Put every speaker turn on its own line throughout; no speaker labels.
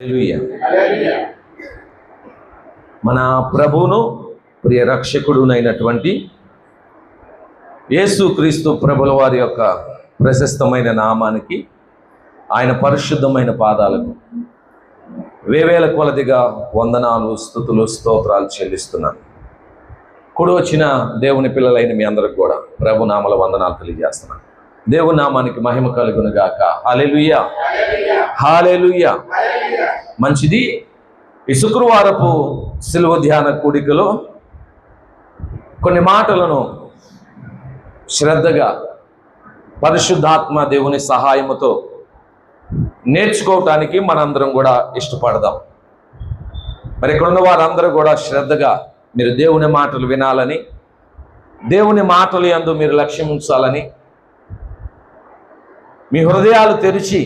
హల్లెలూయా. మన ప్రభువును ప్రియ రక్షకుడునైనటువంటి యేసుక్రీస్తు ప్రభుల వారి యొక్క ప్రశస్తమైన నామానికి, ఆయన పరిశుద్ధమైన పాదాలకు వేవేల కొలదిగా వందనాలు, స్తుతులు, స్తోత్రాలు చెల్లిస్తున్నాను. కూడి వచ్చిన దేవుని పిల్లలైన మీ అందరికి కూడా ప్రభు నామల వందనాలు తెలియజేస్తున్నాను. దేవుని నామానికి మహిమ కలుగును గాక. హల్లెలూయా, హల్లెలూయా. మంచిది. ఈ శుక్రవారపు శిలువ ధ్యాన కూడికలో కొన్ని మాటలను శ్రద్ధగా పరిశుద్ధాత్మ దేవుని సహాయముతో నేర్చుకోవటానికి మనందరం కూడా ఇష్టపడదాం. మరి ఇక్కడ ఉన్న వారందరూ కూడా శ్రద్ధగా మీరు దేవుని మాటలు వినాలని, దేవుని మాటలు యందు మీరు లక్ష్యం ఉంచాలని, మీ హృదయాలు తెరిచి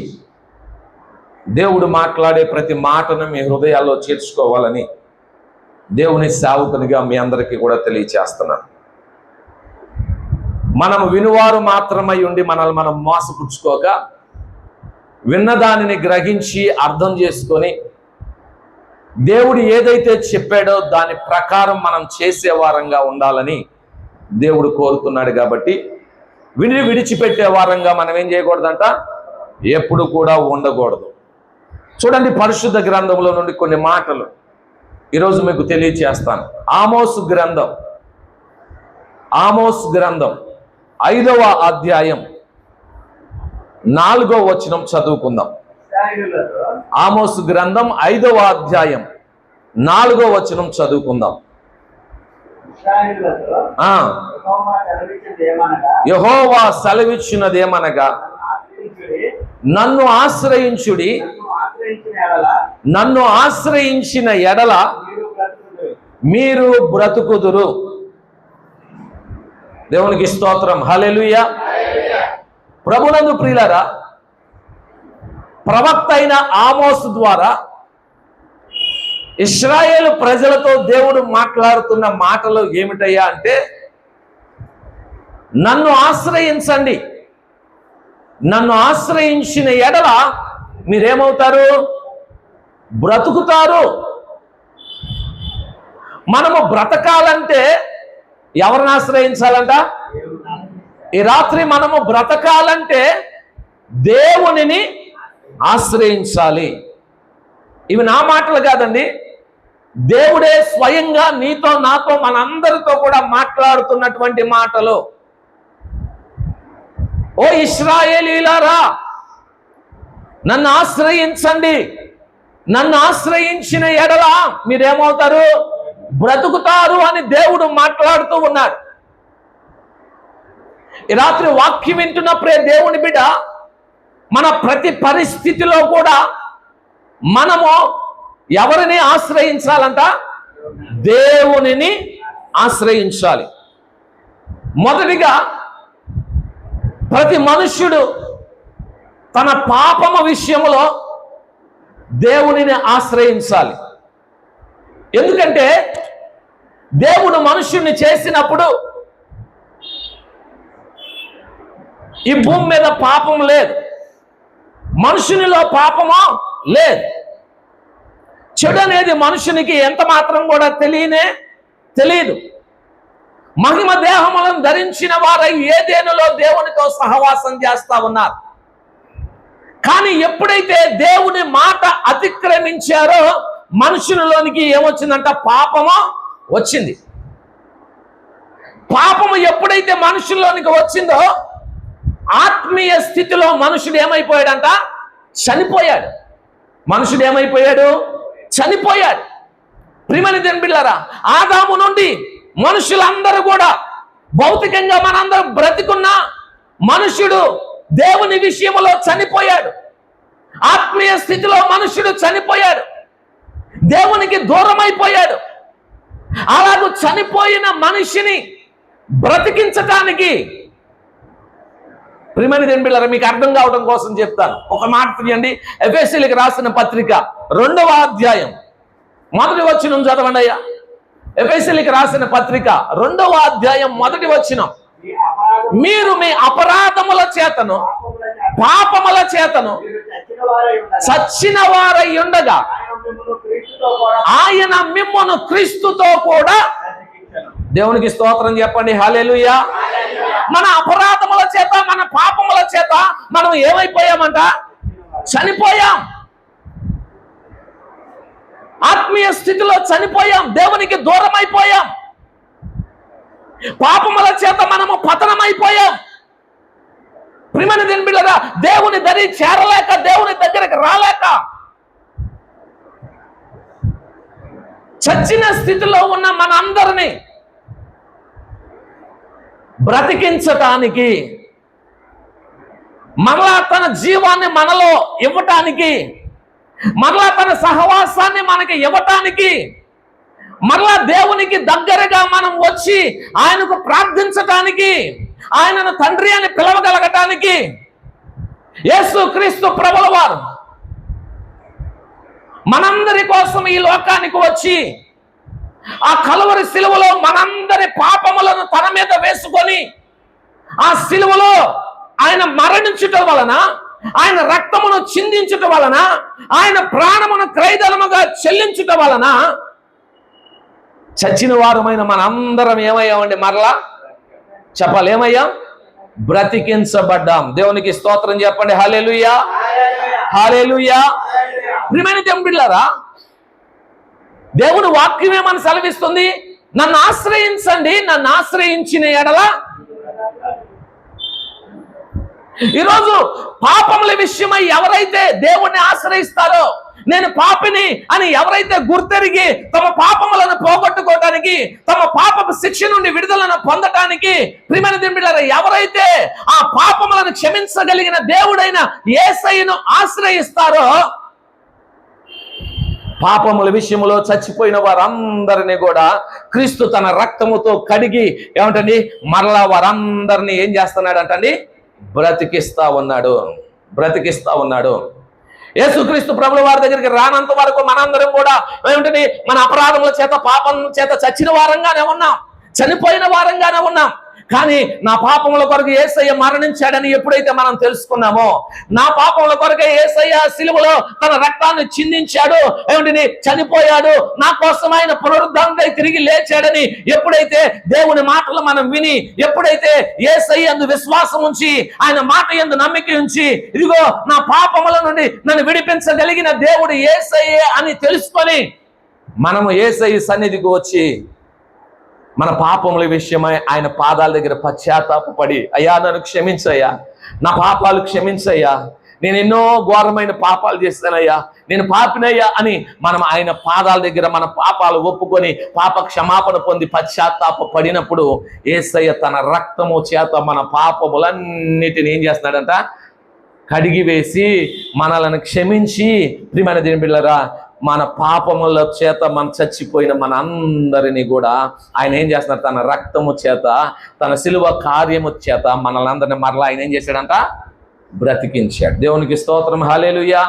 దేవుడు మాట్లాడే ప్రతి మాటను మీ హృదయాల్లో చేర్చుకోవాలని దేవుని సేవకునిగా మీ అందరికీ కూడా తెలియచేస్తున్నాను. మనం వినువారు మాత్రమై ఉండి మనల్ని మనం మోసపుచ్చుకోక, విన్నదానిని గ్రహించి అర్థం చేసుకొని దేవుడు ఏదైతే చెప్పాడో దాని ప్రకారం మనం చేసే వారంగా ఉండాలని దేవుడు కోరుతున్నాడు. కాబట్టి విడిచిపెట్టే వారంగా మనం ఏం చేయకూడదంట, ఎప్పుడు కూడా ఉండకూడదు. చూడండి, పరిశుద్ధ గ్రంథంలో నుండి కొన్ని మాటలు ఈరోజు మీకు తెలియచేస్తాను. ఆమోసు గ్రంథం 5వ అధ్యాయం 4వ వచనం చదువుకుందాం. ఆమోసు గ్రంథం 5వ అధ్యాయం 4వ వచనం చదువుకుందాం. యెహోవా సెలవిచ్చినదేమనగా, నన్ను ఆశ్రయించుడి, నన్ను ఆశ్రయించిన ఎడల మీరు బ్రతుకుదురు. దేవునికి స్తోత్రం. హల్లెలూయా. ప్రభునందు ప్రియులారా, ప్రవక్త అయిన ఆమోసు ద్వారా ఇశ్రాయేలు ప్రజలతో దేవుడు మాట్లాడుతున్న మాటలు ఏమిటయ్యా అంటే, నన్ను ఆశ్రయించండి, నన్ను ఆశ్రయించిన ఎడల మీరేమవుతారు, బ్రతుకుతారు. మనము బ్రతకాలంటే ఎవరిని ఆశ్రయించాలంట? ఈ రాత్రి మనము బ్రతకాలంటే దేవునిని ఆశ్రయించాలి. ఇవి నా మాటలు కాదండి, దేవుడే స్వయంగా నీతో నాతో మనందరితో కూడా మాట్లాడుతున్నటువంటి మాటలు. ఓ ఇశ్రాయేలీలారా, నన్ను ఆశ్రయించండి, నన్ను ఆశ్రయించిన ఎడల మీరేమవుతారు, బ్రతుకుతారు అని దేవుడు మాట్లాడుతూ ఉన్నాడు. ఈ రాత్రి వాక్యం వింటున్నప్పుడే దేవుని బిడ్డ, మన ప్రతి పరిస్థితిలో కూడా మనము ఎవరిని ఆశ్రయించాలంట? దేవునిని ఆశ్రయించాలి. మొదటిగా ప్రతి మనుష్యుడు తన పాపము విషయంలో దేవునిని ఆశ్రయించాలి. ఎందుకంటే దేవుడు మనుష్యుని చేసినప్పుడు ఈ భూమి మీద పాపం లేదు, మనుషునిలో పాపము లేదు. చెడు అనేది మనుషునికి ఎంత మాత్రం కూడా తెలియదు. మహిమ దేహములను ధరించిన వారై ఏదేనులో దేవునితో సహవాసం చేస్తా ఉన్నారు. కానీ ఎప్పుడైతే దేవుని మాట అతిక్రమించారో మనుషులలోనికి ఏమొచ్చిందంట? పాపము వచ్చింది. పాపము ఎప్పుడైతే మనుషుల్లోనికి వచ్చిందో ఆత్మీయ స్థితిలో మనుషుడు ఏమైపోయాడంట? చనిపోయాడు. మనుషుడు ఏమైపోయాడు? చనిపోయాడు. ప్రియమైన దేవుని బిడ్డలారా, ఆదాము నుండి మనుషులందరూ కూడా భౌతికంగా మనందరం బ్రతికున్నా మనుషుడు దేవుని విషయంలో చనిపోయాడు. ఆత్మీయ స్థితిలో మనుషుడు చనిపోయాడు, దేవునికి దూరం అయిపోయాడు. అలాగూ చనిపోయిన మనిషిని బ్రతికించటానికి, ప్రియమైన దేవుని బిడ్డలారా, మీకు అర్థం కావడం కోసం చెప్తాను. ఒక మాట తీయండి. ఎఫెసీయులకు రాసిన పత్రిక 2వ అధ్యాయం 1వ వచనం చదవండి అయ్యా. ఎఫెసీయులకు రాసిన పత్రిక 2వ అధ్యాయం 1వ వచనం. మీరు మీ అపరాధముల చేతను పాపముల చేతను చచ్చిన వారై ఉండగా ఆయన మిమ్మును క్రీస్తుతో కూడా దేవునికి స్తోత్రం చెప్పండి. హల్లెలూయా. మన అపరాధముల చేత, మన పాపముల చేత మనం ఏమైపోయామంట? చనిపోయాం. ఆత్మీయ స్థితిలో చనిపోయాం, దేవునికి దూరం అయిపోయాం. పాపముల చేత మనము పతనమైపోయాం. ప్రియమైన దేవుని బిడ్డలారా, దేవుని దరి చేరలేక, దేవుని దగ్గరికి రాలేక చచ్చిన స్థితిలో ఉన్న మనందరినీ బ్రతికించటానికి, మరలా తన జీవాన్ని మనలో ఇవ్వటానికి, మరలా తన సహవాసాన్ని మనకి ఇవ్వటానికి, మరలా దేవునికి దగ్గరగా మనం వచ్చి ఆయనకు ప్రార్థించటానికి, ఆయనను తండ్రి అని పిలవగలగటానికి యేసుక్రీస్తు ప్రభుల వారు మనందరి కోసం ఈ లోకానికి వచ్చి ఆ కలువరి సిలువలో మనందరి పాపములను తన మీద వేసుకొని ఆ సిలువలో ఆయన మరణించుట వలన, ఆయన రక్తమును చిందించుట వలన, ఆయన ప్రాణమును క్రయధనముగా చెల్లించుట వలన చచ్చిన వారమైన మనందరం ఏమయ్యామండి? మరలా చెప్పాలి, ఏమయ్యాం? బ్రతికించబడ్డాం. దేవునికి స్తోత్రం చెప్పండి. హల్లెలూయా, హల్లెలూయా. ప్రియమైన దేవుని బిడ్డలారా, దేవుని వాక్యం ఏమని సెలవిస్తుంది? నన్ను ఆశ్రయించండి, నన్ను ఆశ్రయించిన ఎడల. ఈరోజు పాపముల విషయమై ఎవరైతే దేవుణ్ణి ఆశ్రయిస్తారో, నేను పాపిని అని ఎవరైతే గుర్తెరిగి తమ పాపములను పోగొట్టుకోవటానికి, తమ పాపపు శిక్ష నుండి విడుదలను పొందటానికి, ప్రియమైన దేవుని బిడ్డలారా, ఎవరైతే ఆ పాపములను క్షమించగలిగిన దేవుడైన యేసయ్యను ఆశ్రయిస్తారో, పాపముల విషయంలో చచ్చిపోయిన వారందరినీ కూడా క్రీస్తు తన రక్తముతో కడిగి ఏమంటండి మరలా వారందరినీ ఏం చేస్తున్నాడంటండి? బ్రతికిస్తా ఉన్నాడు, బ్రతికిస్తా ఉన్నాడు. యేసుక్రీస్తు ప్రభుల వారి దగ్గరికి రానంత వరకు మనందరం కూడా ఏమిటండి? మన అపరాధముల చేత, పాపం చేత చచ్చిన వారంగానే ఉన్నాం, చనిపోయిన వారంగానే ఉన్నాం. కానీ నా పాపముల కొరకు యేసయ్య మరణించాడని ఎప్పుడైతే మనం తెలుసుకున్నామో, నా పాపముల కొరకే యేసయ్య సిలువలో తన రక్తాన్ని చిందించాడు, ఏమిటిని చనిపోయాడు, నా కోసం ఆయన పునరుద్ధానంపై తిరిగి లేచాడని ఎప్పుడైతే దేవుని మాటలు మనం విని, ఎప్పుడైతే యేసయ్య యందు విశ్వాసం ఉంచి, ఆయన మాట యందు నమ్మిక ఉంచి, ఇదిగో నా పాపముల నుండి నన్ను విడిపించగలిగిన దేవుడు యేసయ్యే అని తెలుసుకొని మనము యేసయ్య సన్నిధికి వచ్చి మన పాపముల విషయమై ఆయన పాదాల దగ్గర పశ్చాత్తాపపడి, అయ్యా నన్ను క్షమించయ్యా, నా పాపాలు క్షమించయ్యా, నేను ఎన్నో ఘోరమైన పాపాలు చేస్తానయ్యా, నేను పాపినయ్యా అని మనం ఆయన పాదాల దగ్గర మన పాపాలు ఒప్పుకొని పాప క్షమాపణ పొంది పశ్చాత్తాపపడినప్పుడు యేసయ్య తన రక్తము చేత మన పాపములన్నిటిని ఏం చేస్తున్నాడంట? కడిగి వేసి మనలను క్షమించి, ప్రియమైన దేవుని బిడ్డలారా, మన పాపముల చేత మన చచ్చిపోయిన మన అందరినీ కూడా ఆయన ఏం చేస్తున్నారు? తన రక్తము చేత, తన సిలువ కార్యము చేత మనలందరినీ మరలా ఆయన ఏం చేశాడంట? బ్రతికించాడు. దేవునికి స్తోత్రం. హల్లెలూయా.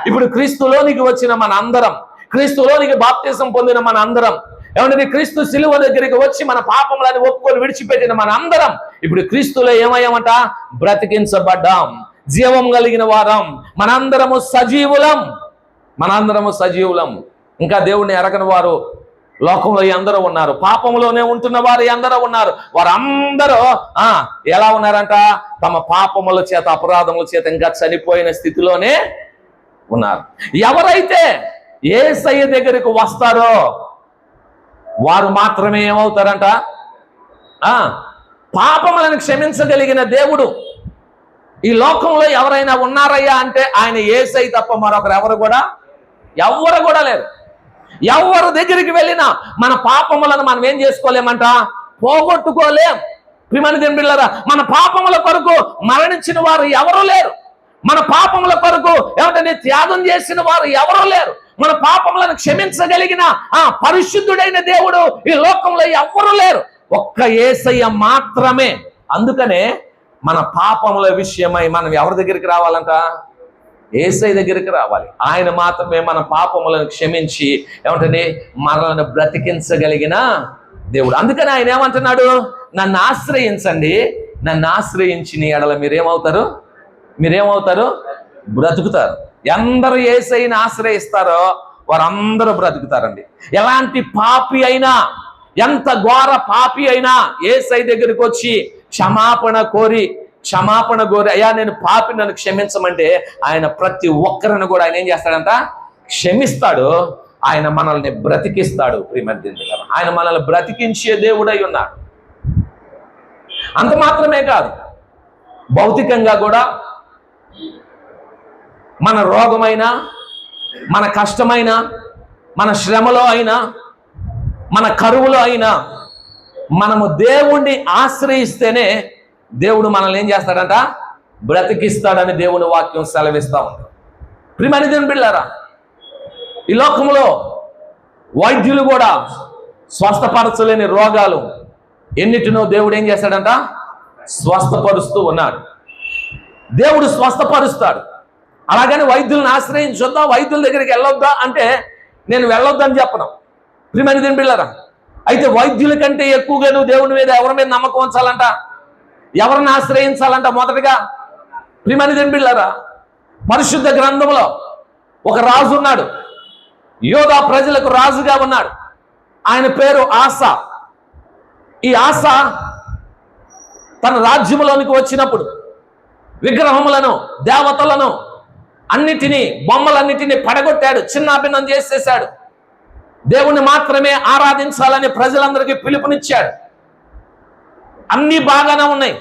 ఇప్పుడు క్రీస్తులోనికి వచ్చిన మన అందరం, క్రీస్తులోనికి బాప్తిసం పొందిన మన అందరం, ఏమంటే క్రీస్తు సిలువ దగ్గరికి వచ్చి మన పాపములను ఒప్పుకొని విడిచిపెట్టిన మన అందరం ఇప్పుడు క్రీస్తులో ఏమయ్యామంట? బ్రతికించబడ్డాం, జీవం కలిగిన వారం, మనందరము సజీవులం, మనందరము సజీవులం. ఇంకా దేవుణ్ణి ఎరగని వారు లోకంలో అందరూ ఉన్నారు, పాపంలోనే ఉంటున్న వారు అందరూ ఉన్నారు. వారందరూ ఎలా ఉన్నారంట? తమ పాపముల చేత, అపరాధముల చేత ఇంకా చనిపోయిన స్థితిలోనే ఉన్నారు. ఎవరైతే యేసయ్య దగ్గరికి వస్తారో వారు మాత్రమే ఏమవుతారంట? పాపములను క్షమించగలిగిన దేవుడు ఈ లోకంలో ఎవరైనా ఉన్నారయ్యా అంటే ఆయన యేసయ్య తప్ప మరొకరు ఎవరు కూడా లేరు. ఎవరి దగ్గరికి వెళ్ళినా మన పాపములను మనం ఏం చేసుకోలేమంట? పోగొట్టుకోలేం. ప్రియమైన దేవుని బిడ్డలారా, మన పాపముల కొరకు మరణించిన వారు ఎవరూ లేరు, మన పాపముల కొరకు ఏమంటే త్యాగం చేసిన వారు ఎవరూ లేరు, మన పాపములను క్షమించగలిగిన పరిశుద్ధుడైన దేవుడు ఈ లోకంలో ఎవరూ లేరు, ఒక్క యేసయ్య మాత్రమే. అందుకనే మన పాపముల విషయమై మనం ఎవరి దగ్గరికి రావాలంట? యేసయ్య దగ్గరికి రావాలి. ఆయన మాత్రమే మన పాపములను క్షమించి ఏమంటే మనల్ని బ్రతికించగలిగిన దేవుడు. అందుకని ఆయన ఏమంటున్నాడు? నన్ను ఆశ్రయించండి, నన్ను ఆశ్రయించిన ఎడల మీరేమవుతారు? బ్రతుకుతారు. ఎందరు యేసయ్యని ఆశ్రయిస్తారో వారందరూ బ్రతుకుతారండి. ఎలాంటి పాపి అయినా, ఎంత ఘోర పాపి అయినా యేసయ్య దగ్గరికి వచ్చి క్షమాపణ కోరి అయ్యా నేను పాపి, నన్ను క్షమించమంటే ఆయన ప్రతి ఒక్కరిని కూడా ఆయన ఏం చేస్తాడంట? క్షమిస్తాడు. ఆయన మనల్ని బ్రతికిస్తాడు. ఆయన మనల్ని బ్రతికించే దేవుడై ఉన్నాడు. అంత మాత్రమే కాదు, భౌతికంగా కూడా మన రోగమైనా, మన కష్టమైనా, మన శ్రమలో అయినా, మన కరువులో అయినా మనము దేవుణ్ణి ఆశ్రయిస్తేనే దేవుడు మనల్ని ఏం చేస్తాడంట? బ్రతికిస్తాడని దేవుని వాక్యం సెలవిస్తా ఉంది. ప్రియమైన దేవుని బిడ్డలారా, ఈ లోకంలో వైద్యులు కూడా స్వస్థపరచలేని రోగాలు ఎన్నిటినో దేవుడు ఏం చేస్తాడంట? స్వస్థపరుస్తూ ఉన్నాడు. దేవుడు స్వస్థపరుస్తాడు. అలాగని వైద్యులను ఆశ్రయించొద్దా, వైద్యుల దగ్గరికి వెళ్ళొద్దా అంటే నేను వెళ్ళొద్దని చెప్పను. ప్రియమైన దేవుని బిడ్డలారా, అయితే వైద్యుల కంటే ఎక్కువగా నువ్వు దేవుని మీద ఎవరి మీద నమ్మకం ఉంచాలంట? ఎవరిని ఆశ్రయించాలంట? మొదటగా ప్రియమైన దేవుని బిడ్డలారా, పరిశుద్ధ గ్రంథంలో ఒక రాజు ఉన్నాడు. యోధా ప్రజలకు రాజుగా ఉన్నాడు. ఆయన పేరు ఆసా. ఈ ఆసా తన రాజ్యంలోనికి వచ్చినప్పుడు విగ్రహములను, దేవతలను అన్నిటినీ, బొమ్మలన్నిటినీ పడగొట్టాడు, చిన్నాభిన్నం చేసేసాడు. దేవుణ్ణి మాత్రమే ఆరాధించాలని ప్రజలందరికీ పిలుపునిచ్చాడు. అన్నీ బాగానే ఉన్నాయి.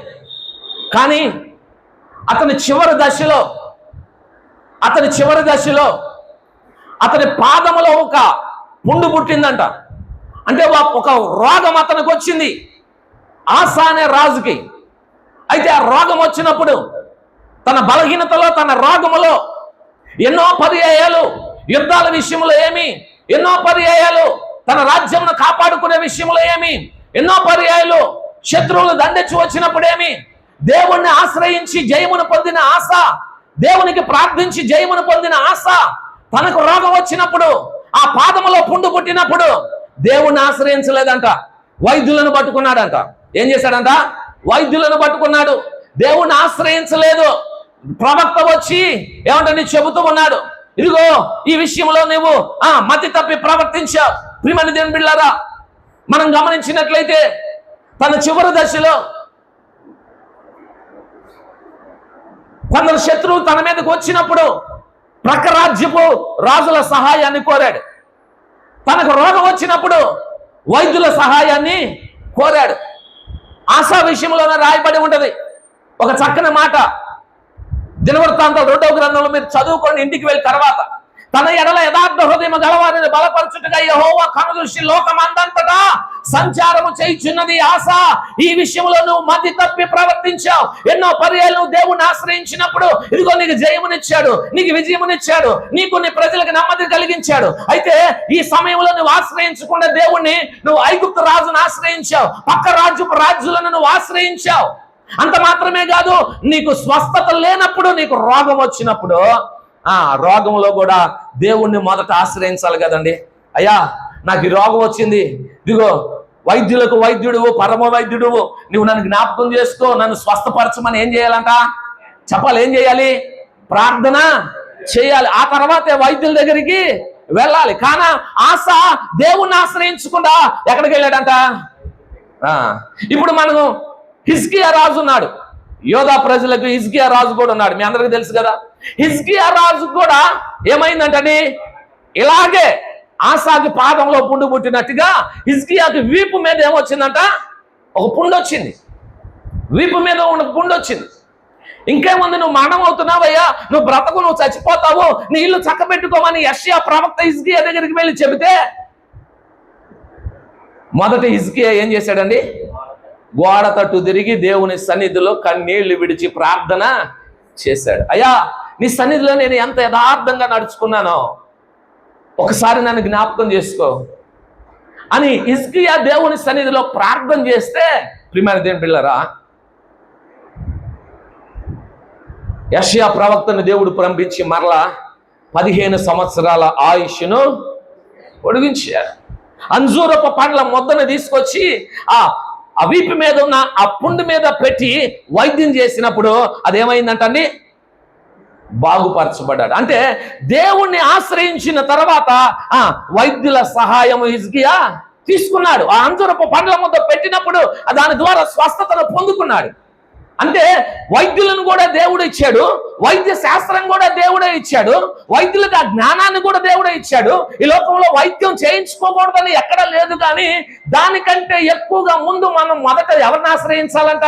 కానీ అతని చివరి దశలో అతని పాదములో ఒక పుండు పుట్టిందంట. అంటే ఒక రోగం అతనికి వచ్చింది, ఆసా అనే రాజుకి. అయితే ఆ రోగం వచ్చినప్పుడు తన బలహీనతలో, తన రోగములో ఎన్నో పర్యాయాలు యుద్ధాల విషయంలో ఏమి, ఎన్నో పర్యాయాలు తన రాజ్యంను కాపాడుకునే విషయంలో ఏమి, ఎన్నో పర్యాయాలు శత్రువులు దండెచ్చి వచ్చినప్పుడేమి దేవుణ్ణి ఆశ్రయించి జయమును పొందిన ఆసా, దేవునికి ప్రార్థించి జయమును పొందిన ఆసా, తనకు రోగం వచ్చినప్పుడు, ఆ పాదములో పుండు పుట్టినప్పుడు దేవుణ్ణి ఆశ్రయించలేదంట, వైద్యులను పట్టుకున్నాడంట. ఏం చేశాడంట? వైద్యులను పట్టుకున్నాడు. దేవుణ్ణి ఆశ్రయించలేదు. ప్రవక్త వచ్చి ఏమంటే చెబుతూ ఉన్నాడు, ఇదిగో ఈ విషయంలో నువ్వు మతి తప్పి ప్రవర్తించావు. ప్రియమైన దేవుని బిడ్డలారా, మనం గమనించినట్లయితే తన చివరి దశలో కొందరు శత్రువులు తన మీదకి వచ్చినప్పుడు ప్రక్క రాజ్యపు రాజుల సహాయాన్ని కోరాడు. తనకు రోగం వచ్చినప్పుడు వైద్యుల సహాయాన్ని కోరాడు. ఆసా విషయంలోనే రాయబడి ఉంటది ఒక చక్కని మాట. దినవృత్తాంతాలు 2వ గ్రంథంలో మీరు చదువుకొని ఇంటికి వెళ్ళిన తర్వాత, తన ఎడల యథార్థ హృదయం గలవారిని బలపరచుటగా యెహోవా కనుదృష్టి లోకమందంతటా సంచారము చేయుచున్నది ఆసా. ఈ విషయంలో నువ్వు మతి తప్పి ప్రవర్తించావు. ఎన్నో పర్యాలు నువ్వు దేవుణ్ణి ఆశ్రయించినప్పుడు ఇదిగో నీకు జయమునిచ్చాడు, నీకు విజయమునిచ్చాడు, నీకు నీ ప్రజలకు నెమ్మది కలిగించాడు. అయితే ఈ సమయంలో నువ్వు ఆశ్రయించకుండా దేవుణ్ణి, నువ్వు ఐగుప్తు రాజును ఆశ్రయించావు, పక్క రాజ్యపు రాజులను నువ్వు ఆశ్రయించావు. అంత మాత్రమే కాదు, నీకు స్వస్థత లేనప్పుడు, నీకు రోగం వచ్చినప్పుడు, ఆ రోగంలో కూడా దేవుణ్ణి మొదట ఆశ్రయించాలి కదండి. అయ్యా నాకు ఈ రోగం వచ్చింది, ఇదిగో వైద్యులకు వైద్యుడువు, పరమ వైద్యుడువు, నువ్వు నన్ను జ్ఞాపకం చేసుకో, నన్ను స్వస్థపరచమని ఏం చేయాలంట? చెప్పాలి. ఏం చేయాలి? ప్రార్థన చేయాలి. ఆ తర్వాతే వైద్యుల దగ్గరికి వెళ్ళాలి. కానీ ఆసా దేవుణ్ణి ఆశ్రయించకుండా ఎక్కడికి వెళ్ళాడంట? ఇప్పుడు మనము హిజ్కియా రాజు ఉన్నాడు, యోధా ప్రజలకు హిజ్కియా రాజు కూడా ఉన్నాడు, మీ అందరికీ తెలుసు కదా. హిజ్కియా రాజు కూడా ఏమైందంటని, ఇలాగే ఆసాకి పాదంలో పుండు పుట్టినట్టుగా హిజ్కియాకి వీపు మీద ఏమొచ్చిందంట? ఒక పుండు వచ్చింది. వీపు మీద ఉన్న పుండు వచ్చింది. ఇంకేముంది, నువ్వు మరణం అవుతున్నావయ్యా, నువ్వు బ్రతకు, నువ్వు చచ్చిపోతావు, నీ ఇల్లు చక్కబెట్టుకోమని యెషయా ప్రవక్త హిజ్కియా దగ్గరికి వెళ్ళి చెబితే, మొదట హిజ్కియా ఏం చేశాడండి? గోడ తట్టు తిరిగి దేవుని సన్నిధిలో కన్నీళ్లు విడిచి ప్రార్థన చేశాడు. అయ్యా నీ సన్నిధిలో నేను ఎంత యథార్థంగా నడుచుకున్నానో ఒకసారి నన్ను జ్ఞాపకం చేసుకో అని హిజ్కియా దేవుని సన్నిధిలో ప్రార్థన చేస్తే, ప్రియమైన దేవుని బిడ్డలారా, యెషయా ప్రవక్తను దేవుడు పంపించి మరలా 15 సంవత్సరాల ఆయుష్ను పొడిగించాడు. అంజూరపు పండ్ల మొద్దను తీసుకొచ్చి ఆ వీపు మీద ఉన్న ఆ పుండు మీద పెట్టి వైద్యం చేసినప్పుడు అదేమైందంటండి? బాగుపరచబడ్డాడు. అంటే దేవుణ్ణి ఆశ్రయించిన తర్వాత వైద్యుల సహాయం హిజ్కియా తీసుకున్నాడు. ఆ అంజూరపు పండ్ల ముద్ద పెట్టినప్పుడు దాని ద్వారా స్వస్థతను పొందుకున్నాడు. అంటే వైద్యులను కూడా దేవుడు ఇచ్చాడు, వైద్య శాస్త్రం కూడా దేవుడే ఇచ్చాడు, వైద్యులకు ఆ జ్ఞానాన్ని కూడా దేవుడే ఇచ్చాడు. ఈ లోకంలో వైద్యం చేయించుకోకూడదని ఎక్కడ లేదు, కానీ దానికంటే ఎక్కువగా ముందు మనం మొదట ఎవరిని ఆశ్రయించాలంట?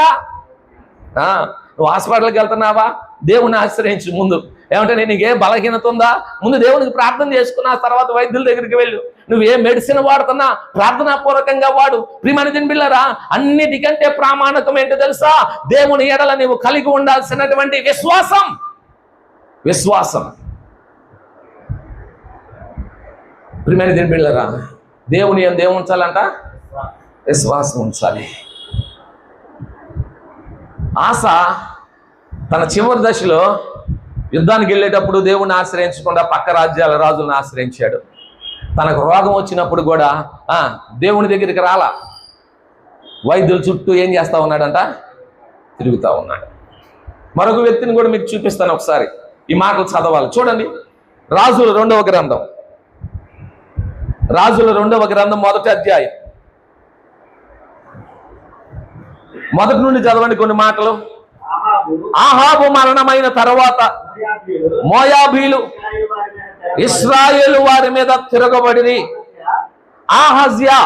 నువ్వు హాస్పిటల్కి వెళ్తున్నావా? దేవుని ఆశ్రయించు ముందు. ఏమంటే నీకు ఏ బలహీనత ఉందా? ముందు దేవునికి ప్రార్థన చేసుకున్న తర్వాత వైద్యుల దగ్గరికి వెళ్ళు. నువ్వు ఏ మెడిసిన్ వాడుతున్నా ప్రార్థనాపూర్వకంగా వాడు. ప్రియమైన బిడ్డలారా, అన్నిటికంటే ప్రామాణికం ఏంటో తెలుసా? దేవుని ఎడల నీవు కలిగి ఉండాల్సినటువంటి విశ్వాసం. విశ్వాసం. ప్రియమైన బిడ్డలారా, దేవుని యందు ఏం ఉంచాలంట? విశ్వాసం ఉంచాలి. ఆస తన చివరి దశలో యుద్ధానికి వెళ్ళేటప్పుడు దేవుణ్ణి ఆశ్రయించకుండా పక్క రాజ్యాల రాజులను ఆశ్రయించాడు. తనకు రోగం వచ్చినప్పుడు కూడా దేవుని దగ్గరికి రాలా. వైద్యుల చుట్టూ ఏం చేస్తా ఉన్నాడంట? తిరుగుతూ ఉన్నాడు. మరొక వ్యక్తిని కూడా మీకు చూపిస్తాను, ఒకసారి ఈ మాటలు చదవాలి. చూడండి, రాజుల 2వ గ్రంథం, రాజుల 2వ గ్రంథం 1వ అధ్యాయం. మొదటి నుండి చదవండి కొన్ని మాటలు. ఆహాబు మరణమైన తర్వాత మోయాబీలు ఇశ్రాయేలు వారి మీద తిరగబడి ఆహజ్యా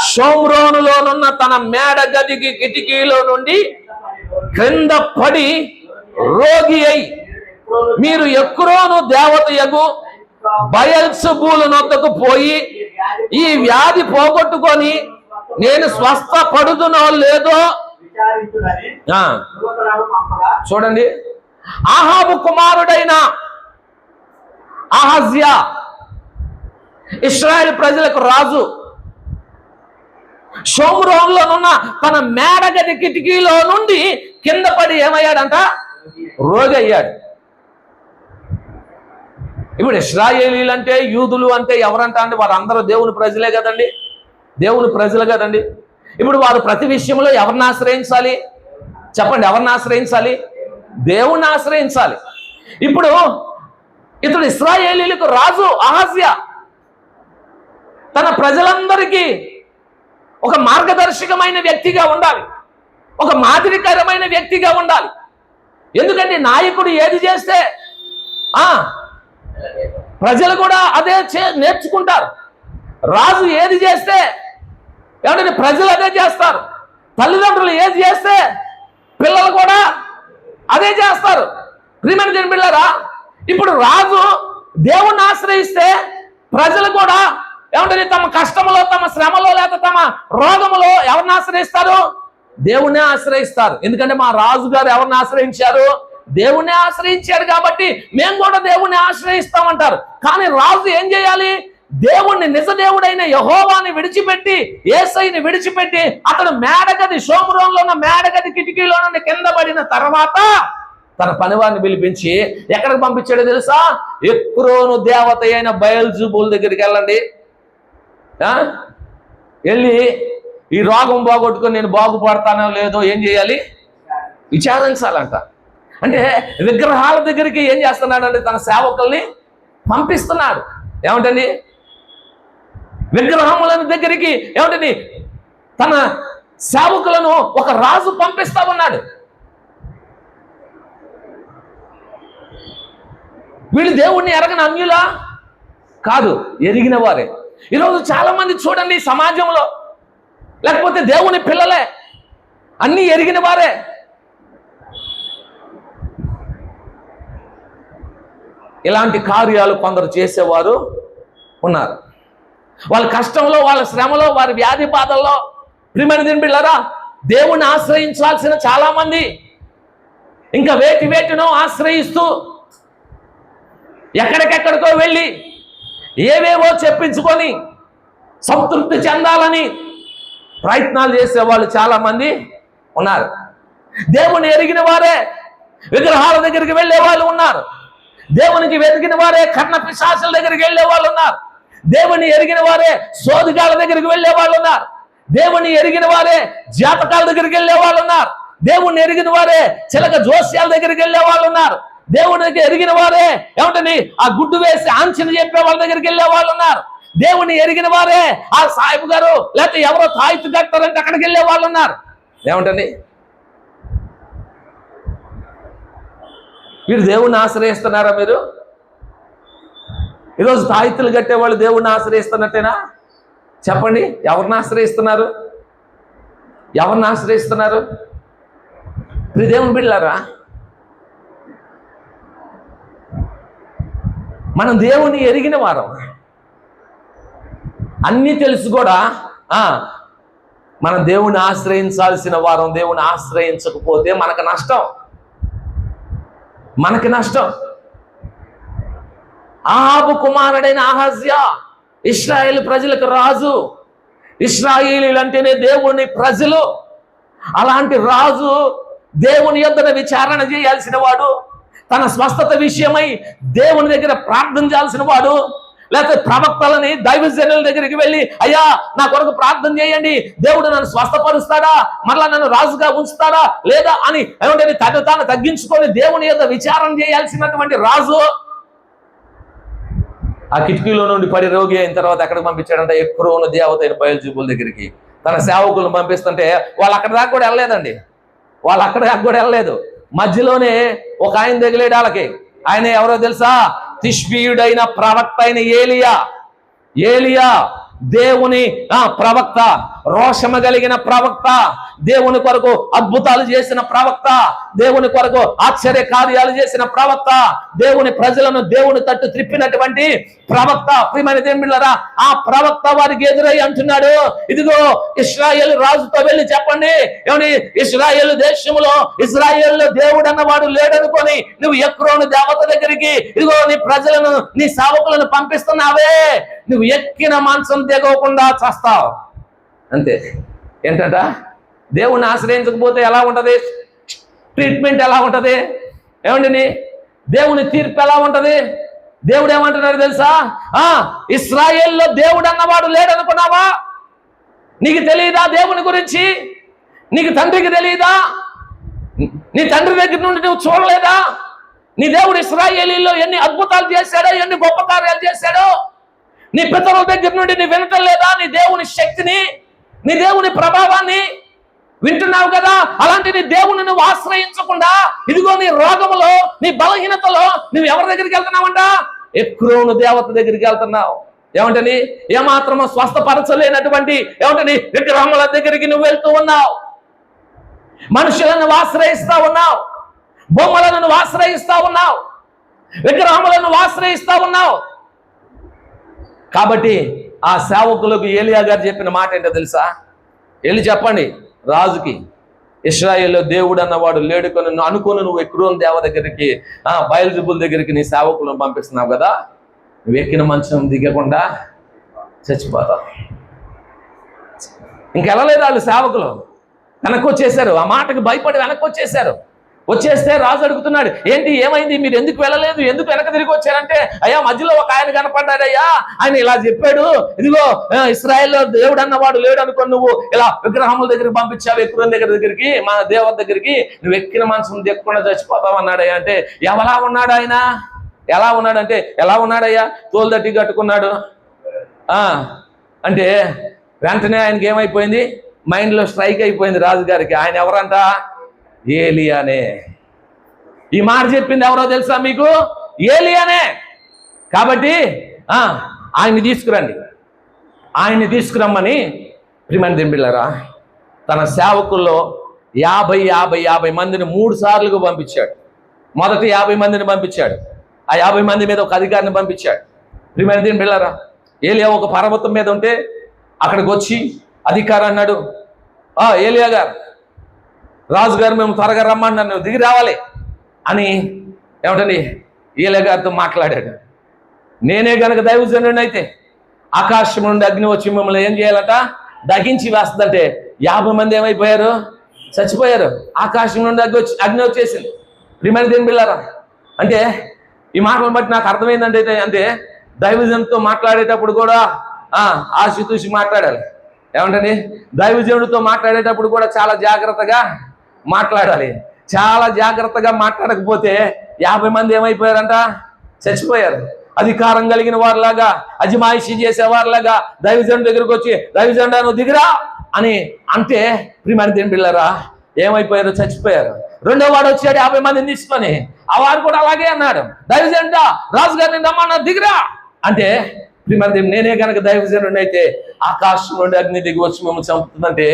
షోమ్రోనులోనున్న తన మేడ గదికి కిటికీలో నుండి క్రింద పడి రోగి అయి, మీరు ఎక్రోను దేవతయగు బయల్సెబూలు నొద్దకు పోయి ఈ వ్యాధి పోగొట్టుకొని నేను స్వస్థపడుదునో లేదో చూడండి. ఆహాబు కుమారుడైన అహజ్యా ఇశ్రాయేలు ప్రజలకు రాజు షోమ్రోనులోనున్న తన మేడగది కిటికీలో నుండి కింద పడి ఏమయ్యాడంట? రోగి అయ్యాడు. ఇప్పుడు ఇశ్రాయేలీలు అంటే, యూదులు అంటే ఎవరంట అంటే వారందరూ దేవుని ప్రజలే కదండి, దేవుని ప్రజలు కదండి. ఇప్పుడు వారు ప్రతి విషయంలో ఎవరిని ఆశ్రయించాలి? చెప్పండి, ఎవరిని ఆశ్రయించాలి? దేవుణ్ణి ఆశ్రయించాలి. ఇప్పుడు ఇతడు ఇశ్రాయేలీలకు రాజు అహజ్యా తన ప్రజలందరికీ ఒక మార్గదర్శకమైన వ్యక్తిగా ఉండాలి, ఒక మాదిరికరమైన వ్యక్తిగా ఉండాలి. ఎందుకంటే నాయకుడు ఏది చేస్తే ప్రజలు కూడా అదే నేర్చుకుంటారు. రాజు ఏది చేస్తే ఏమంటే ప్రజలు అదే చేస్తారు. తల్లిదండ్రులు ఏది చేస్తే పిల్లలు కూడా అదే చేస్తారు. ప్రియమైన బిడ్డలారా, ఇప్పుడు రాజు దేవుణ్ణి ఆశ్రయిస్తే ప్రజలు కూడా ఏమంటే తమ కష్టములో, తమ శ్రమలో, లేక తమ రోగములో ఎవరిని ఆశ్రయిస్తారు? దేవుణ్ణి ఆశ్రయిస్తారు. ఎందుకంటే మా రాజు గారు ఎవరిని ఆశ్రయించారు? దేవుణ్ణి ఆశ్రయించారు కాబట్టి మేము కూడా దేవుణ్ణి ఆశ్రయిస్తామంటారు. కానీ రాజు ఏం చేయాలి? దేవుణ్ణి, నిజ దేవుడైన యెహోవాని విడిచిపెట్టి, యేసయ్యని విడిచిపెట్టి అతడు మేడగది షోమ్రోనులో ఉన్న మేడగది కిటికీలో నుండి కింద పడిన తర్వాత తన పనివారిని పిలిపించి ఎక్కడికి పంపించాడో తెలుసా? ఎక్రోను దేవత అయిన బయల్జెబూలు దగ్గరికి వెళ్ళండి, వెళ్ళి ఈ రోగం బాగొట్టుకొని నేను బాగుపడతానో లేదో ఏం చేయాలి? విచారించాలంట. అంటే విగ్రహాల దగ్గరికి ఏం చేస్తున్నాడంటే తన సేవకుల్ని పంపిస్తున్నాడు. ఏమంటండి? విగ్రహములను దగ్గరికి ఏమంటండి తన సేవకులను ఒక రాజు పంపిస్తా ఉన్నాడు. వీళ్ళు దేవుణ్ణి ఎరగని అన్యులా? కాదు, ఎరిగిన వారే. ఈరోజు చాలా మంది చూడండి సమాజంలో, లేకపోతే దేవుని పిల్లలే, అన్నీ ఎరిగిన వారే. ఇలాంటి కార్యాలు కొందరు చేసేవారు ఉన్నారు. వాళ్ళ కష్టంలో, వాళ్ళ శ్రమలో, వారి వ్యాధి బాధల్లో ప్రియమైన బిడ్డలారా దేవుణ్ణి ఆశ్రయించాల్సిన చాలా మంది ఇంకా వేటినో ఆశ్రయిస్తూ ఎక్కడికెక్కడికో వెళ్ళి ఏవేవో చెప్పించుకొని సంతృప్తి చెందాలని ప్రయత్నాలు చేసేవాళ్ళు చాలా మంది ఉన్నారు. దేవుని ఎరిగిన వారే విగ్రహాల దగ్గరికి వెళ్ళే వాళ్ళు ఉన్నారు. దేవునికి వెతికిన వారే కర్ణ పిశాచుల దగ్గరికి వెళ్ళే వాళ్ళు ఉన్నారు. దేవుని ఎరిగిన వారే సోదిగాల దగ్గరికి వెళ్ళే వాళ్ళు ఉన్నారు. దేవుని ఎరిగిన వారే జాతకాల దగ్గరికి వెళ్ళే వాళ్ళు ఉన్నారు. దేవుని ఎరిగిన వారే చిలక జోస్యాల దగ్గరికి వెళ్ళే వాళ్ళు ఉన్నారు. దేవునికి ఎరిగిన వారే ఏమంటని ఆ గుడ్డు వేసి ఆంచన చెప్పే వాళ్ళ దగ్గరికి వెళ్ళే వాళ్ళు ఉన్నారు. దేవుని ఎరిగిన వారే ఆ సాహిబ్ గారు లేకపోతే ఎవరో తాయితు కట్టారంటే అక్కడికి వెళ్ళే వాళ్ళు ఉన్నారు. ఏమంటండి, మీరు దేవుణ్ణి ఆశ్రయిస్తున్నారా? మీరు ఈరోజు తాయితులు కట్టేవాళ్ళు దేవుణ్ణి ఆశ్రయిస్తున్నట్టేనా? చెప్పండి, ఎవరిని ఆశ్రయిస్తున్నారు? ఎవరిని ఆశ్రయిస్తున్నారు? మీరు దేవుని బిడ్డలారా, మనం దేవుని ఎరిగిన వారం, అన్నీ తెలుసు కూడా మనం దేవుని ఆశ్రయించాల్సిన వారం. దేవుని ఆశ్రయించకపోతే మనకు నష్టం, మనకి నష్టం. ఆహాబు కుమారుడైన అహజ్యా ఇశ్రాయేలు ప్రజలకు రాజు. ఇశ్రాయేలీలు అంటేనే దేవుని ప్రజలు. అలాంటి రాజు దేవుని యొద్దన విచారణ చేయాల్సిన వాడు, తన స్వస్థత విషయమై దేవుని దగ్గర ప్రార్థన చేయాల్సిన వాడు. లేకపోతే ప్రవక్తలని దైవజనుల దగ్గరికి వెళ్ళి, అయ్యా నా కొరకు ప్రార్థన చేయండి, దేవుడు నన్ను స్వస్థపరుస్తాడా, మరలా నన్ను రాజుగా ఉంచుతాడా లేదా అని ఏమంటే తాను తగ్గించుకొని దేవుని యొద్ద విచారణ చేయాల్సినటువంటి రాజు ఆ కిటికీలో నుండి పడి రోగి అయిన తర్వాత ఎక్కడికి పంపించాడంటే ఎక్రోను దేవత అయిన బయల్జెబూల్ దగ్గరికి. తన సేవకులను పంపిస్తుంటే వాళ్ళు అక్కడ దాకా కూడా వెళ్ళలేదండి. వాళ్ళు అక్కడ దాకా కూడా వెళ్ళలేదు. మధ్యలోనే ఒక ఆయన తగిలేడు వాళ్ళకి. ఆయన ఎవరో తెలుసా? తిష్బీయుడైన ప్రవక్త అయిన ఏలియా దేవుని ప్రవక్త, రోషమ కలిగిన ప్రవక్త, దేవుని కొరకు అద్భుతాలు చేసిన ప్రవక్త, దేవుని కొరకు ఆశ్చర్య కార్యాలు చేసిన ప్రవక్త, దేవుని ప్రజలను దేవుని తట్టు త్రిప్పినటువంటి ప్రవక్త. ప్రియమైన దేవుళ్ళారా, ఆ ప్రవక్త వారికి ఎదురై అంటున్నాడు, ఇదిగో ఇశ్రాయేలు రాజుతో వెళ్ళి చెప్పండి, ఏమని, ఇశ్రాయేలు దేశంలో ఇశ్రాయేలు దేవుడు అన్నవాడు లేడనుకొని నువ్వు ఎక్రోను దేవత దగ్గరికి ఇదిగో నీ ప్రజలను నీ సేవకులను పంపిస్తున్నావే, నువ్వు ఎక్కిన మాంసం తెగకుండా చేస్తావు. అంతే. ఏంటంట, దేవుణ్ణి ఆశ్రయించకపోతే ఎలా ఉంటది? ట్రీట్మెంట్ ఎలా ఉంటది? ఏమండి, దేవుని తీర్పు ఎలా ఉంటది? దేవుడు ఏమంటున్నాడు తెలుసా? ఇశ్రాయేల్లో దేవుడు అన్నవాడు లేడనుకున్నావా? నీకు తెలియదా దేవుని గురించి? నీకు తండ్రికి తెలియదా? నీ తండ్రి దగ్గర నుండి నువ్వు చూడలేదా? నీ దేవుడు ఇశ్రాయేలీలో ఎన్ని అద్భుతాలు చేశాడో, ఎన్ని గొప్ప కార్యాలు చేశాడో నీ పితరుల దగ్గర నుండి నీ వినటం లేదా? నీ దేవుని శక్తిని, నీ దేవుని ప్రభావాన్ని వింటున్నావు కదా. అలాంటి నీ దేవుని నువ్వు ఆశ్రయించకుండా ఇదిగో నీ రోగములో, నీ బలహీనతలో నువ్వు ఎవరి దగ్గరికి వెళ్తున్నావంట? ఎక్రోను దేవత దగ్గరికి వెళ్తున్నావు. ఏమంటని, ఏమాత్రమో స్వస్థపరచలేనటువంటి ఏమంటని విగ్రహముల దగ్గరికి నువ్వు వెళ్తూ ఉన్నావు. మనుషులను నువ్వు ఆశ్రయిస్తా ఉన్నావు, బొమ్మలను నువ్వు ఆశ్రయిస్తా ఉన్నావు, విగ్రహములను నువ్వు ఆశ్రయిస్తా ఉన్నావు. కాబట్టి ఆ సేవకులకు ఏలియా గారు చెప్పిన మాట ఏంటో తెలుసా? వెళ్ళి చెప్పండి రాజుకి, ఇశ్రాయేల్లో దేవుడు అన్నవాడు లేడుకొని అనుకుని నువ్వు ఎక్రోను దేవ దగ్గరికి బయల్జెబూల్ దగ్గరికి నీ సేవకులను పంపిస్తున్నావు కదా, నువ్వు ఎక్కిన మంచం దిగకుండా చచ్చిపోతావు. ఇంకెళ్ళలేదు వాళ్ళు సేవకులు, వెనక్కి వచ్చేసారు. ఆ మాటకి భయపడి వెనక్కి వచ్చేసారు. వచ్చేస్తే రాజు అడుగుతున్నాడు, ఏంటి ఏమైంది, మీరు ఎందుకు వెళ్ళలేదు, ఎందుకు వెనక తిరిగి వచ్చారంటే, అయ్యా మధ్యలో ఒక ఆయన కనపడ్డాడయ్యా, ఆయన ఇలా చెప్పాడు, ఇదిగో ఇశ్రాయేల్లో దేవుడు అన్నవాడు లేడు అనుకో, నువ్వు ఇలా విగ్రహముల దగ్గరికి పంపించావు, ఎక్రోను దగ్గరికి, మన దేవత దగ్గరికి, నువ్వు ఎక్కిన మనసును దిక్కకుండా చచ్చిపోతావు అన్నాడయ్యా. అంటే ఎలా ఉన్నాడు ఆయన? ఎలా ఉన్నాడంటే, ఎలా ఉన్నాడయ్యా? తోలు దట్టి కట్టుకున్నాడు. అంటే వెంటనే ఆయనకి ఏమైపోయింది, మైండ్లో స్ట్రైక్ అయిపోయింది రాజుగారికి. ఆయన ఎవరంట? ఏలియానే. ఈ మాట చెప్పింది ఎవరో తెలుసా మీకు? ఏలియానే. కాబట్టి ఆయన్ని తీసుకురండి, ఆయన్ని తీసుకురమ్మని ప్రియమైన దేవుళ్ళారా తన సేవకుల్లో 50 మందిని 3 సార్లుగా పంపించాడు. మొదటి 50 మందిని పంపించాడు. ఆ 50 మంది మీద ఒక అధికారిని పంపించాడు. ప్రియమైన దేవుళ్ళారా, ఏలియా ఒక పర్వతం మీద ఉంటే అక్కడికి వచ్చి అధికారి అన్నాడు, ఏలియా గారు, రాజుగారు మేము త్వరగా రమ్మన్నారు, నువ్వు దిగి రావాలి అని ఏమిటండి ఏలియా గారితో మాట్లాడాడు. నేనే గనక దైవజనుడిని అయితే ఆకాశం నుండి అగ్ని వచ్చి మిమ్మల్ని ఏం చేయాలట? దహించి వేస్తుందంటే 50 మంది ఏమైపోయారు? చచ్చిపోయారు. ఆకాశం నుండి అగ్ని వచ్చేసింది. ప్రియమైన దేవుని బిడ్డలారా, అంటే ఈ మాటలను బట్టి నాకు అర్థమైందంటే, అంటే దైవజనుడితో మాట్లాడేటప్పుడు కూడా ఆశతూసి మాట్లాడాలి. ఏమంటని దైవజనుడితో మాట్లాడేటప్పుడు కూడా చాలా జాగ్రత్తగా మాట్లాడాలి. చాలా జాగ్రత్తగా మాట్లాడకపోతే 50 మంది ఏమైపోయారంట? చచ్చిపోయారు. అధికారం కలిగిన వారిలాగా, అజమాయిషీ చేసేవారిలాగా దైవజనుడి దగ్గరకు వచ్చి, దైవజనుడా నువ్వు దిగిరా అని అంటే ప్రియమైన దేవుని బిడ్డలారా ఏమైపోయారు? చచ్చిపోయారు. రెండో వాడు వచ్చాడు 50 మందిని తీసుకొని, ఆ వాడు కూడా అలాగే అన్నాడు, దైవజనుడా రాజుగారిని రమ్మన్నా దిగిరా అంటే ప్రియమైన దేవుడు, నేనే కనుక దైవజనుడిని అయితే ఆకాశం నుండి అగ్ని దిగి వచ్చి మిమ్మల్ని చంపుతుందంటే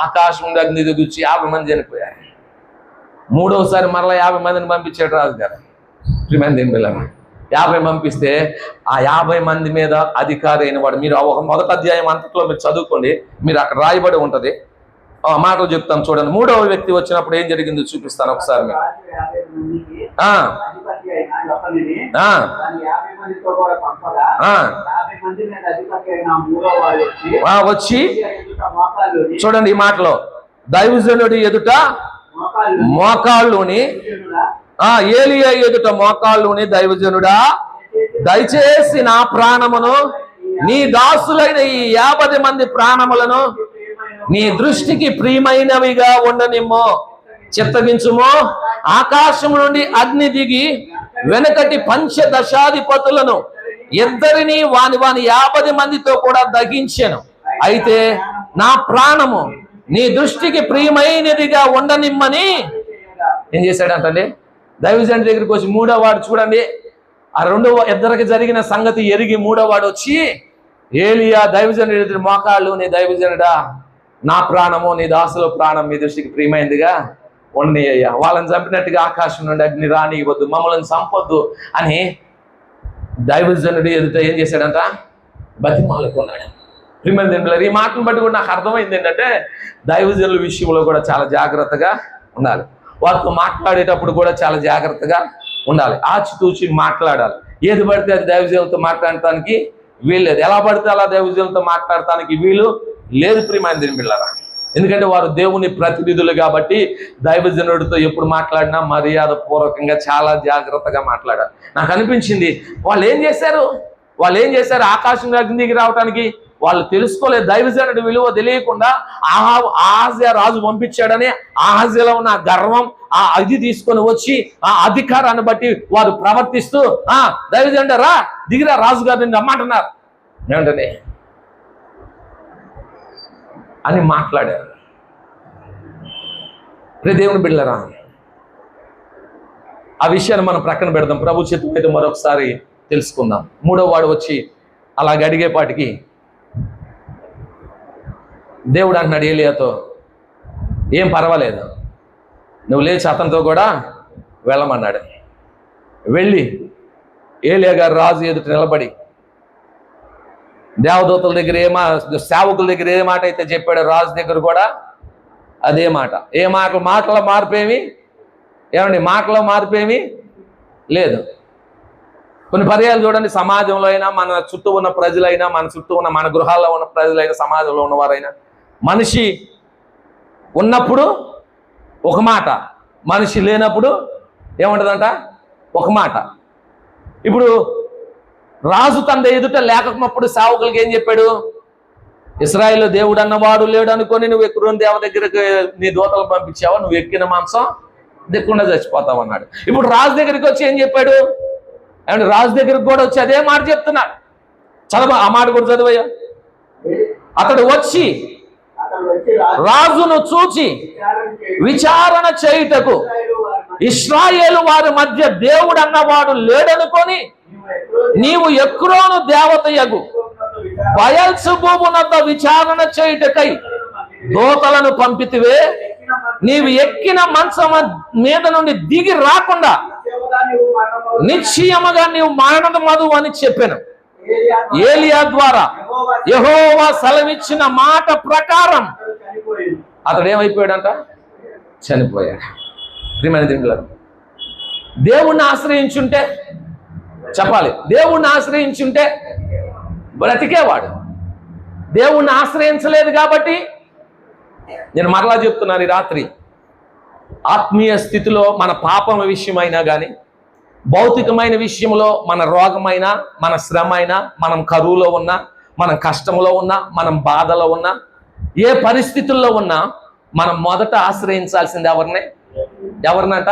ఆకాశం నుండి అగ్ని దిగి వచ్చి 50 మంది చనిపోయారు. మూడోసారి మరలా 50 మందిని పంపించాడు రాజుగారు. ప్రియమైన దేవుని బిడ్డలారా 50 పంపిస్తే ఆ 50 మంది మీద అధికారి అయిన వాడు, మీరు ఒక మొదటి అధ్యాయం అంతట్లో మీరు చదువుకోండి, మీరు అక్కడ రాయబడి ఉంటది. మాటలు చెప్తాను చూడండి. మూడవ వ్యక్తి వచ్చినప్పుడు ఏం జరిగిందో చూపిస్తాను ఒకసారి మీకు. వచ్చి చూడండి ఈ మాటలో, దైవజనుడి ఎదుట మోకాళ్ళుని, ఏలియా ఎదుట మోకాళ్ళుని, దైవజనుడా దయచేసి నా ప్రాణమును నీ దాసులైన ఈ 50 మంది ప్రాణములను నీ దృష్టికి ప్రియమైనవిగా ఉండనిమ్మో, చిత్తగించుమో. ఆకాశం నుండి అగ్ని దిగి వెనకటి పంచదశాధిపతులను ఇద్దరిని వాని 50 మందితో కూడా దహించెను. అయితే నా ప్రాణము నీ దృష్టికి ప్రియమైనదిగా ఉండనిమ్మని ఏం చేశాడంటే దైవజనుడి దగ్గరికి వచ్చి, మూడో వాడు చూడండి, ఆ ఇద్దరికి జరిగిన సంగతి ఎరిగి మూడో వాడు వచ్చి, ఏలియా దైవజనుడి ఎదురు మోకాళ్ళు, నీ దైవజనుడా నా ప్రాణము నీ దాసుల ప్రాణం మీ దృష్టికి ప్రియమైనదిగా ఉండనయ్యా, వాళ్ళని చంపినట్టుగా ఆకాశం నుండి అగ్ని రానివ్వద్దు, మమ్మల్ని చంపొద్దు అని దైవజనుడి ఎదుట ఏం చేశాడంట? బతిమాలుకున్నాడు. ప్రియమైన దేవుని ఈ మాటను బట్టి కూడా నాకు అర్థమైంది ఏంటంటే దైవజనుల విషయంలో కూడా చాలా జాగ్రత్తగా ఉండాలి. వారితో మాట్లాడేటప్పుడు కూడా చాలా జాగ్రత్తగా ఉండాలి. ఆచితూచి మాట్లాడాలి. ఏది పడితే అది దైవజనులతో మాట్లాడటానికి వీలు లేదు, ఎలా పడితే అలా దైవజనులతో మాట్లాడటానికి వీలు లేదు. ప్రియమైన దేవుని బిడ్డలారా, ఎందుకంటే వారు దేవుని ప్రతినిధులు కాబట్టి దైవజనుడితో ఎప్పుడు మాట్లాడినా మర్యాద పూర్వకంగా చాలా జాగ్రత్తగా మాట్లాడాలి. నాకు అనిపించింది వాళ్ళు ఏం చేశారు? ఆకాశం అగ్నికి రావటానికి వాళ్ళు తెలుసుకోలేదు. దైవజనుడి విలువ తెలియకుండా ఆహాజ్యా రాజు పంపించాడని ఆహాజ్యలో ఉన్న గర్వం, అది తీసుకొని వచ్చి ఆ అధికారాన్ని బట్టి వారు ప్రవర్తిస్తూ దైవజనుడు రా దిగిరా రాజుగారిని రమ్మంటున్నారు ఏమంటే అని మాట్లాడారు. దేవుని బిడ్డలారా ఆ విషయాన్ని మనం ప్రక్కన పెడదాం, ప్రభు చేతుల మీద మరొకసారి తెలుసుకుందాం. మూడో వాడు వచ్చి అలాగే అడిగేపాటికి దేవుడు అన్నాడు ఏలియాతో, ఏం పర్వాలేదు, నువ్వు లేచి అతనితో కూడా వెళ్ళమన్నాడు. వెళ్ళి ఏలియా గారు రాజు ఎదుట నిలబడి దేవదూతల దగ్గర సేవకుల దగ్గర ఏ మాట అయితే చెప్పాడో రాజు దగ్గర కూడా అదే మాట. మాటలో మార్పేమి లేదు. కొన్ని పర్యాలు చూడండి, సమాజంలో అయినా, మన చుట్టూ ఉన్న ప్రజలైనా, మన గృహాల్లో ఉన్న ప్రజలైనా, సమాజంలో ఉన్నవారైనా, మనిషి ఉన్నప్పుడు ఒక మాట, మనిషి లేనప్పుడు ఏముంటుందంట? ఒక మాట. ఇప్పుడు రాజు తన ఎదుట లేకపోయినప్పుడు సేవకులకి ఏం చెప్పాడు? ఇశ్రాయేలు దేవుడు అన్నవాడు లేడు అనుకొని నువ్వు ఎక్కిన దేవ దగ్గరికి నీ దూతలు పంపించావా, నువ్వు ఎక్కిన మాంసం దిక్కుండా చచ్చిపోతావు అన్నాడు. ఇప్పుడు రాజు దగ్గరికి వచ్చి ఏం చెప్పాడు? అండ్ రాజు దగ్గరికి కూడా వచ్చి అదే మాట చెప్తున్నాడు. చదవ, ఆ మాట కూడా చదవయ్యా. అతడు వచ్చి రాజును చూచి విచారణ చేయుటకు ఇశ్రాయేలు వారి మధ్య దేవుడు అన్నవాడు లేడనుకొని నీవు ఎక్రోను దేవతయగు బయల్సెబూబునొద్ద విచారణ చేయుటకై దూతలను పంపితివే, నీవు ఎక్కిన మంచం మీద నుండి దిగి రాకుండా నిశ్చయముగా నీవు మరణమదు అని చెప్పాను. ఏలియా ద్వారా యెహోవా సెలవిచ్చిన మాట ప్రకారం అతడు ఏమైపోయాడంట? చనిపోయాడు. ప్రియమైన దేవులారా, దేవుణ్ణి ఆశ్రయించుంటే చెప్పాలి, దేవుణ్ణి ఆశ్రయించుంటే బ్రతికేవాడు. దేవుణ్ణి ఆశ్రయించలేదు కాబట్టి నేను మరలా చెప్తున్నాను, ఈ రాత్రి ఆత్మీయ స్థితిలో మన పాపం విషయమైనా కానీ, భౌతికమైన విషయంలో మన రోగమైనా, మన శ్రమ అయినా, మనం కరువులో ఉన్నా, మనం కష్టంలో ఉన్నా, మనం బాధలో ఉన్నా, ఏ పరిస్థితుల్లో ఉన్నా మనం మొదట ఆశ్రయించాల్సింది ఎవరిని? ఎవరినట?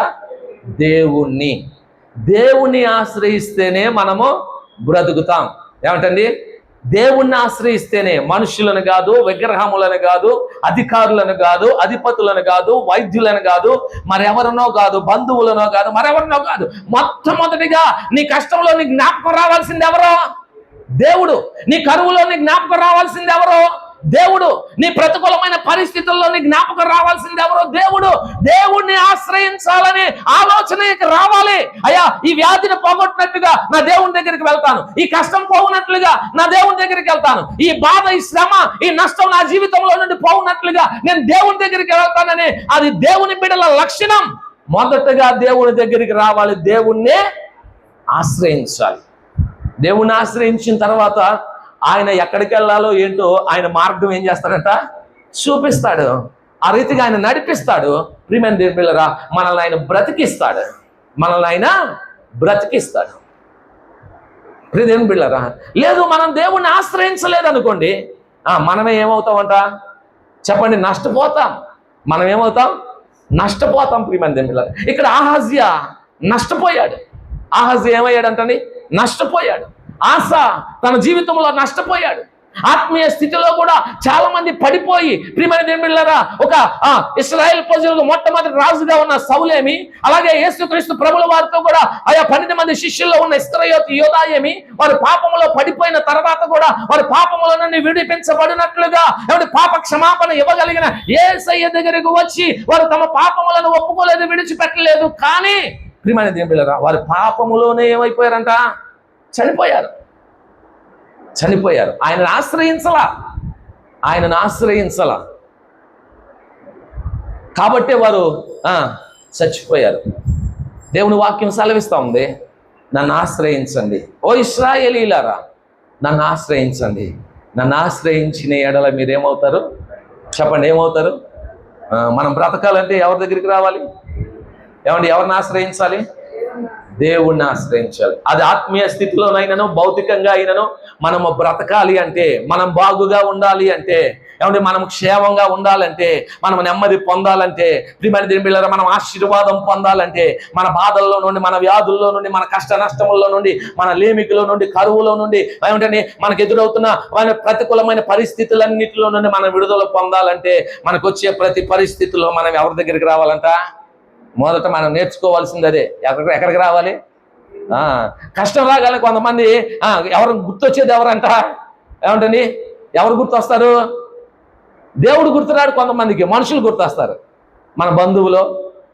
దేవుణ్ణి. దేవుణ్ణి ఆశ్రయిస్తేనే మనము బ్రతుకుతాం. ఏమంటండి? దేవుణ్ణి ఆశ్రయిస్తేనే, మనుషులను కాదు, విగ్రహములను కాదు, అధికారులను కాదు, అధిపతులను కాదు, వైద్యులను కాదు, మరెవరినో కాదు, బంధువులనో కాదు, మరెవరినో కాదు. మొట్టమొదటిగా నీ కష్టంలో నీ జ్ఞాపకం రావాల్సింది ఎవరో? దేవుడు. నీ కరువులో నీ జ్ఞాపకం రావాల్సింది ఎవరో? దేవుడు. నీ ప్రతికూలమైన పరిస్థితుల్లో నీ జ్ఞాపకం రావాల్సింది ఎవరో? దేవుడు. దేవుణ్ణి ఆశ్రయించాలని ఆలోచన రావాలి. అయ్యా, ఈ వ్యాధిని పోగొట్టినట్టుగా నా దేవుని దగ్గరికి వెళ్తాను, ఈ కష్టం పోవునట్లుగా నా దేవుని దగ్గరికి వెళ్తాను, ఈ బాధ, ఈ శ్రమ, ఈ నష్టం నా జీవితంలో నుండి పోవునట్లుగా నేను దేవుని దగ్గరికి వెళ్తానని అది దేవుని బిడ్డల లక్షణం. మొదటగా దేవుని దగ్గరికి రావాలి, దేవుణ్ణి ఆశ్రయించాలి. దేవుణ్ణి ఆశ్రయించిన తర్వాత ఆయన ఎక్కడికి వెళ్ళాలో ఏంటో ఆయన మార్గం ఏం చేస్తాడంట? చూపిస్తాడు. ఆ రీతిగా ఆయన నడిపిస్తాడు. ప్రియమైన దేవుని బిడ్డలారా, మనల్ని ఆయన బ్రతికిస్తాడు. ప్రియ దేవుని బిడ్డలారా, లేదు మనం దేవుణ్ణి ఆశ్రయించలేదనుకోండి, మనమే ఏమవుతామంట? చెప్పండి, నష్టపోతాం. మనం ఏమవుతాం? నష్టపోతాం. ప్రియమైన దేవుని బిడ్డలారా, ఇక్కడ ఆహాజ్యా నష్టపోయాడు. ఆహాజ్యా ఏమయ్యాడంటండి? నష్టపోయాడు. ఆస తన జీవితంలో నష్టపోయాడు. ఆత్మీయ స్థితిలో కూడా చాలా మంది పడిపోయి, ప్రియమైన దేవుని బిడ్డలారా, ఒక ఇశ్రాయేల్ ప్రజలకు మొట్టమొదటి రాజుగా ఉన్న సౌలేమి, అలాగే యేసుక్రీస్తు ప్రభుల వారితో కూడా 12 మంది శిష్యుల్లో ఉన్న ఇస్కరియోతు యోధా ఏమి, వారి పాపములో పడిపోయిన తర్వాత కూడా వారి పాపముల నుండి విడిపించబడినట్లుగా పాప క్షమాపణ ఇవ్వగలిగిన యేసయ్య దగ్గరికి వచ్చి వారు తమ పాపములను ఒప్పుకోలేదు, విడిచిపెట్టలేదు. కానీ ప్రియమైన దేవుని బిడ్డలారా, వారి పాపములోనే ఏమైపోయారంట? చనిపోయారు. ఆయనను ఆశ్రయించలా కాబట్టే వారు చచ్చిపోయారు. దేవుని వాక్యం సెలవిస్తూ ఉంది, నన్ను ఆశ్రయించండి ఓ ఇశ్రాయేలీలారా, నన్ను ఆశ్రయించండి. నన్ను ఆశ్రయించిన ఎడల మీరేమవుతారు? చెప్పండి, ఏమవుతారు? మనం బ్రతకాలంటే ఎవరి దగ్గరికి రావాలి? ఏమండి, ఎవరిని ఆశ్రయించాలి? దేవుణ్ణి ఆశ్రయించాలి. అది ఆత్మీయ స్థితిలోనైనాను, భౌతికంగా అయినను మనము బ్రతకాలి అంటే, మనం బాగుగా ఉండాలి అంటే, ఏమంటే మనం క్షేమంగా ఉండాలంటే, మనం నెమ్మది పొందాలంటే, ప్రియమైన దేవుని బిడ్డలారా, మనం ఆశీర్వాదం పొందాలంటే, మన బాధల్లో నుండి, మన వ్యాధుల్లో నుండి, మన కష్ట నష్టముల్లో నుండి, మన లేమికలో నుండి, కరువులో నుండి, ఏమంటే మనకు ఎదురవుతున్న ప్రతికూలమైన పరిస్థితులన్నిటిలో నుండి మనం విడుదల పొందాలంటే, మనకు వచ్చే ప్రతి పరిస్థితుల్లో మనం ఎవరి దగ్గరికి రావాలంట? మొదట మనం నేర్చుకోవాల్సింది అదే. ఎక్కడికి రావాలి? కష్టం రాగానే కొంతమంది ఎవరు గుర్తొచ్చేది ఎవరంట? ఏమంటని ఎవరు గుర్తొస్తారు? దేవుడు గుర్తురాడు. కొంతమందికి మనుషులు గుర్తొస్తారు. మన బంధువులు,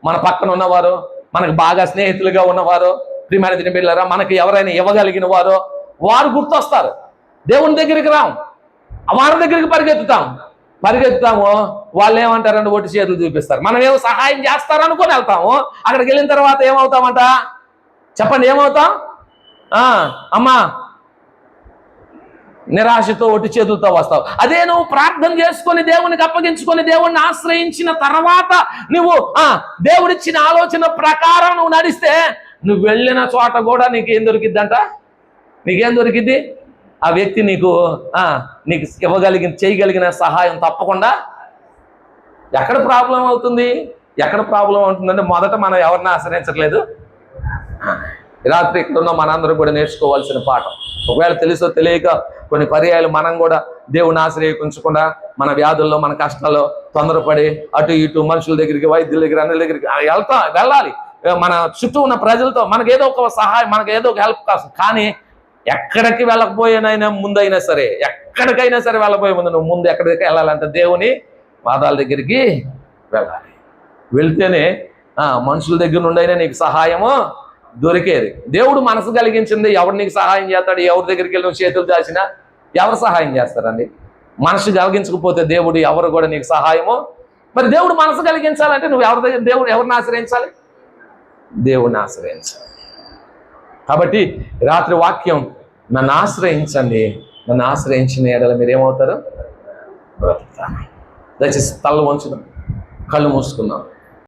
మన పక్కన ఉన్నవారు, మనకు బాగా స్నేహితులుగా ఉన్నవారు, ప్రియమైన దేవుని బిడ్డలారా, మనకి ఎవరైనా ఇవ్వగలిగిన వారు, వారు గుర్తొస్తారు. దేవుని దగ్గరికి రాం, వారి దగ్గరికి పరిగెత్తుతాము. వాళ్ళు ఏమంటారంటే ఒట్టి చేతులు చూపిస్తారు. మనం ఏమో సహాయం చేస్తారనుకొని వెళ్తాము. అక్కడికి వెళ్ళిన తర్వాత ఏమవుతామంట? చెప్పండి, ఏమవుతాం? అమ్మా, నిరాశతో ఒట్టి చేతులతో వస్తావు. అదే నువ్వు ప్రార్థన చేసుకొని దేవునికి అప్పగించుకొని దేవుణ్ణి ఆశ్రయించిన తర్వాత నువ్వు దేవుడిచ్చిన ఆలోచన ప్రకారం నువ్వు నడిస్తే, నువ్వు వెళ్ళిన చోట కూడా నీకేం దొరికిద్దంట? నీకేం దొరికిద్ది? ఆ వ్యక్తి నీకు చేయగలిగిన సహాయం తప్పకుండా. ఎక్కడ ప్రాబ్లం అవుతుంది? అంటే మొదట మనం ఎవరిని ఆశ్రయించట్లేదు. రాత్రి ఇక్కడ ఉన్న మనందరం కూడా నేర్చుకోవాల్సిన పాఠం. ఒకవేళ తెలుసో తెలియక కొన్ని పర్యాయాలు మనం కూడా దేవుని ఆశ్రయించకుండా మన వ్యాధుల్లో, మన కష్టాల్లో తొందరపడి అటు ఇటు మనుషుల దగ్గరికి, వైద్యుల దగ్గర, అన్ని దగ్గరికి వెళ్ళాలి. మన చుట్టూ ఉన్న ప్రజలతో మనకు ఏదో ఒక సహాయం, మనకు ఏదో ఒక హెల్ప్ కాదు. కానీ ఎక్కడికి వెళ్ళకపోయినైనా ముందైనా సరే, ఎక్కడికైనా సరే వెళ్ళబోయే ముందు నువ్వు ముందు ఎక్కడికి వెళ్ళాలంటే దేవుని పాదాల దగ్గరికి వెళ్ళాలి. వెళ్తేనే మనుషుల దగ్గర నుండైనా నీకు సహాయము దొరికేది. దేవుడు మనసు కలిగించింది ఎవరు నీకు సహాయం చేస్తాడు? ఎవరి దగ్గరికి వెళ్ళి చేతులు దాచినా ఎవరు సహాయం చేస్తారండి? మనసు కలిగించకపోతే దేవుడు ఎవరు కూడా నీకు సహాయము. మరి దేవుడు మనసు కలిగించాలంటే నువ్వు ఎవరిని ఆశ్రయించాలి? దేవుడిని ఆశ్రయించాలి. కాబట్టి రాత్రి వాక్యం, నన్ను ఆశ్రయించండి, నన్ను ఆశ్రయించిన ఎడల మీరేమవుతారు? బ్రతుకుతారు. దయచేసి తల వంచుదాం, కళ్ళు మూసుకుందాం.